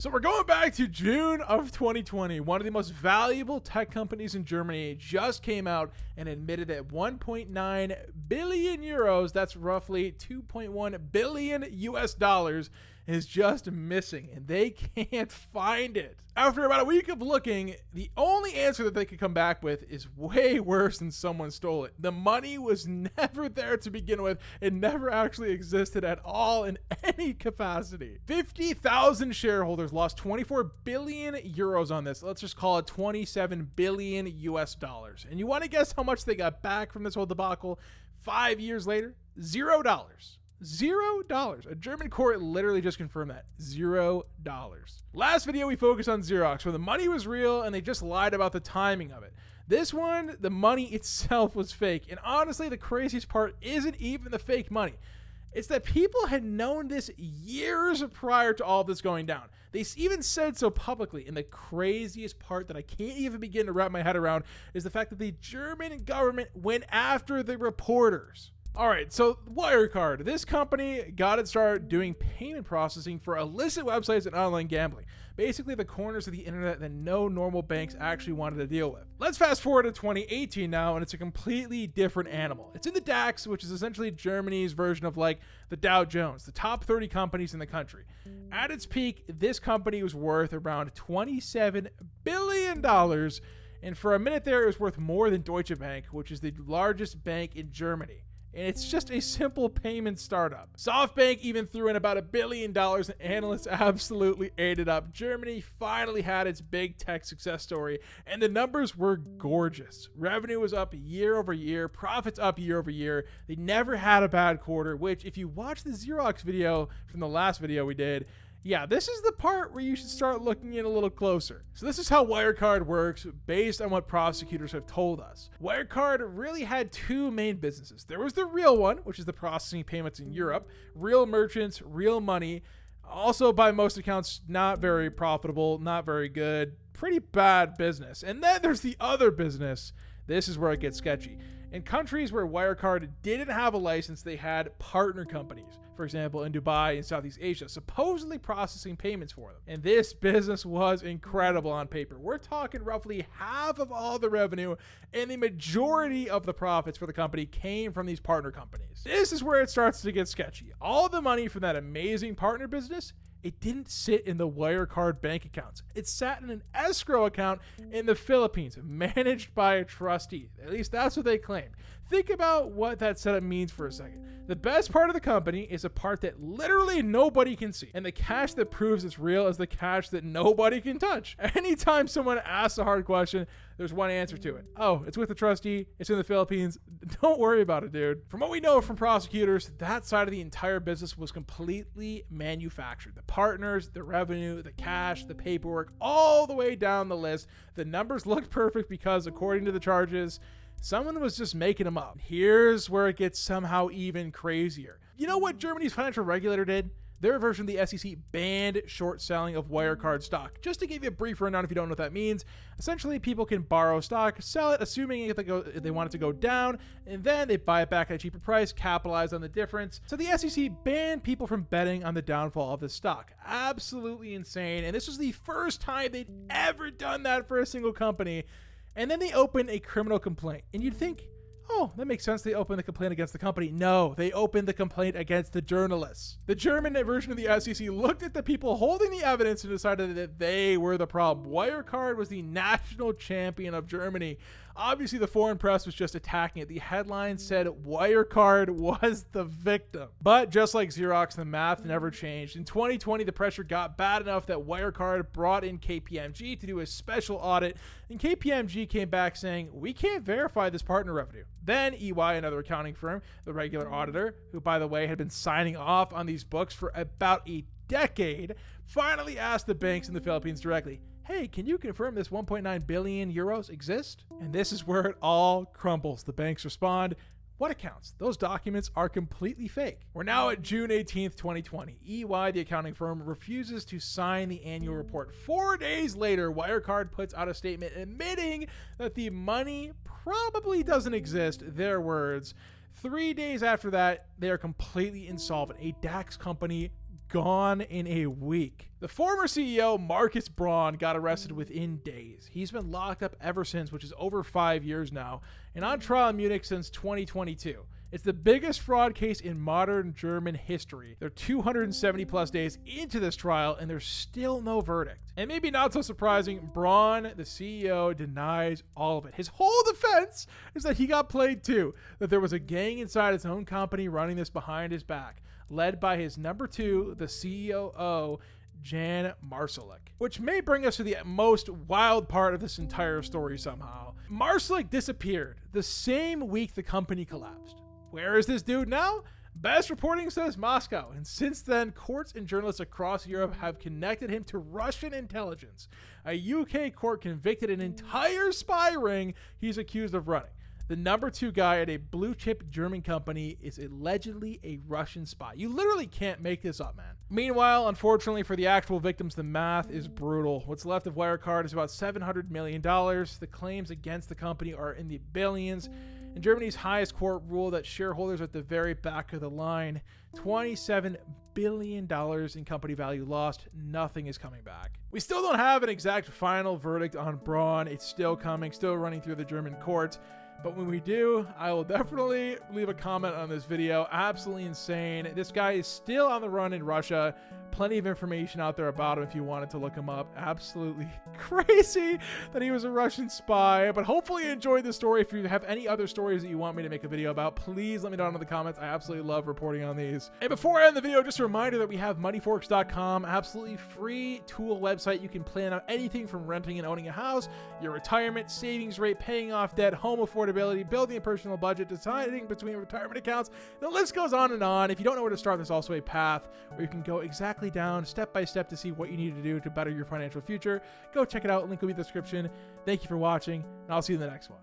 So we're going back to June of 2020. One of the most valuable tech companies in Germany just came out and admitted that 1.9 billion euros, that's roughly 2.1 billion US dollars, is just missing, and they can't find it. After about a week of looking, the only answer that they could come back with is way worse than someone stole it. The money was never there to begin with. It never actually existed at all in any capacity. 50,000 shareholders lost 24 billion euros on this. Let's just call it 27 billion US dollars. And you want to guess how much they got back from this whole debacle 5 years later? $0. $0. A German court literally just confirmed that. $0. Last video we focused on Xerox, where the money was real and they just lied about the timing of it. This one, the money itself was fake. And honestly, the craziest part isn't even the fake money. It's that people had known this years prior to all of this going down. They even said so publicly. And the craziest part that I can't even begin to wrap my head around is the fact that the German government went after the reporters. All right, so Wirecard, this company got it started doing payment processing for illicit websites and online gambling. Basically the corners of the internet that no normal banks actually wanted to deal with. Let's fast forward to 2018 now, and it's a completely different animal. It's in the DAX, which is essentially Germany's version of like the Dow Jones, the top 30 companies in the country. At its peak, this company was worth around $27 billion. And for a minute there, it was worth more than Deutsche Bank, which is the largest bank in Germany. And it's just a simple payment startup. SoftBank even threw in about $1 billion, and analysts absolutely ate it up. Germany finally had its big tech success story, and the numbers were gorgeous. Revenue was up year over year, profits up year over year. They never had a bad quarter, which if you watch the Xerox video from the last video we did, yeah, this is the part where you should start looking in a little closer. So this is how Wirecard works based on what prosecutors have told us. Wirecard really had two main businesses. There was the real one, which is the processing payments in Europe, real merchants, real money. Also, by most accounts, not very profitable, not very good, pretty bad business. And then there's the other business. This is where it gets sketchy. In countries where Wirecard didn't have a license, they had partner companies. For example, in Dubai and Southeast Asia, supposedly processing payments for them. And this business was incredible on paper. We're talking roughly half of all the revenue, and the majority of the profits for the company came from these partner companies. This is where it starts to get sketchy. All the money from that amazing partner business, it didn't sit in the Wirecard bank accounts. It sat in an escrow account in the Philippines, managed by a trustee. At least that's what they claimed. Think about what that setup means for a second. The best part of the company is a part that literally nobody can see. And the cash that proves it's real is the cash that nobody can touch. Anytime someone asks a hard question, there's one answer to it. Oh, it's with the trustee. It's in the Philippines. Don't worry about it, dude. From what we know from prosecutors, that side of the entire business was completely manufactured. The partners, the revenue, the cash, the paperwork, all the way down the list. The numbers looked perfect because, according to the charges, someone was just making them up. Here's where it gets somehow even crazier. You know what Germany's financial regulator did? Their version of the SEC banned short selling of Wirecard stock. Just to give you a brief rundown if you don't know what that means, essentially people can borrow stock, sell it, assuming if they want it to go down, and then they buy it back at a cheaper price, capitalize on the difference. So the SEC banned people from betting on the downfall of the stock. Absolutely insane, and this was the first time they'd ever done that for a single company. And then they opened a criminal complaint. And you'd think, oh, that makes sense. They opened the complaint against the company. No, they opened the complaint against the journalists. The German version of the SEC looked at the people holding the evidence and decided that they were the problem. Wirecard was the national champion of Germany. Obviously, the foreign press was just attacking it. The headline said Wirecard was the victim. But just like Xerox, the math never changed. In 2020, the pressure got bad enough that Wirecard brought in KPMG to do a special audit, and KPMG came back saying, we can't verify this partner revenue. Then EY, another accounting firm, the regular auditor, who, by the way, had been signing off on these books for about a decade, finally asked the banks in the Philippines directly, hey, can you confirm this 1.9 billion euros exist? And this is where it all crumbles. The banks respond, what accounts? Those documents are completely fake. We're now at June 18th, 2020. EY, the accounting firm, refuses to sign the annual report. 4 days later, Wirecard puts out a statement admitting that the money probably doesn't exist, their words. 3 days after that, they are completely insolvent. A DAX company gone in a week. The former CEO, Marcus Braun, got arrested within days. He's been locked up ever since, which is over 5 years now, and on trial in Munich since 2022. It's the biggest fraud case in modern German history. They're 270 plus days into this trial, and there's still no verdict. And maybe not so surprising, Braun, the CEO, denies all of it. His whole defense is that he got played too, that there was a gang inside his own company running this behind his back, led by his number two, the COO, Jan Marsalek. Which may bring us to the most wild part of this entire story somehow. Marsalek disappeared the same week the company collapsed. Where is this dude now? Best reporting says Moscow, and since then, courts and journalists across Europe have connected him to Russian intelligence. A UK court convicted an entire spy ring he's accused of running. The number two guy at a blue-chip German company is allegedly a Russian spy. You literally can't make this up, man. Meanwhile, unfortunately for the actual victims, the math is brutal. What's left of Wirecard is about $700 million. The claims against the company are in the billions. And Germany's highest court ruled that shareholders are at the very back of the line. $27 billion in company value lost. Nothing is coming back. We still don't have an exact final verdict on Braun. It's still coming, still running through the German courts. But when we do, I will definitely leave a comment on this video. Absolutely insane. This guy is still on the run in Russia. Plenty of information out there about him if you wanted to look him up. Absolutely crazy that he was a Russian spy. But hopefully you enjoyed this story. If you have any other stories that you want me to make a video about, please let me know in the comments. I absolutely love reporting on these. And before I end the video, just a reminder that we have moneyforks.com, absolutely free tool website. You can plan out anything from renting and owning a house, your retirement, savings rate, paying off debt, home affordability, building a personal budget, deciding between retirement accounts. The list goes on and on. If you don't know where to start, there's also a path where you can go exactly down step by step to see what you need to do to better your financial future. Go check it out. Link will be in the description. Thank you for watching, and I'll see you in the next one.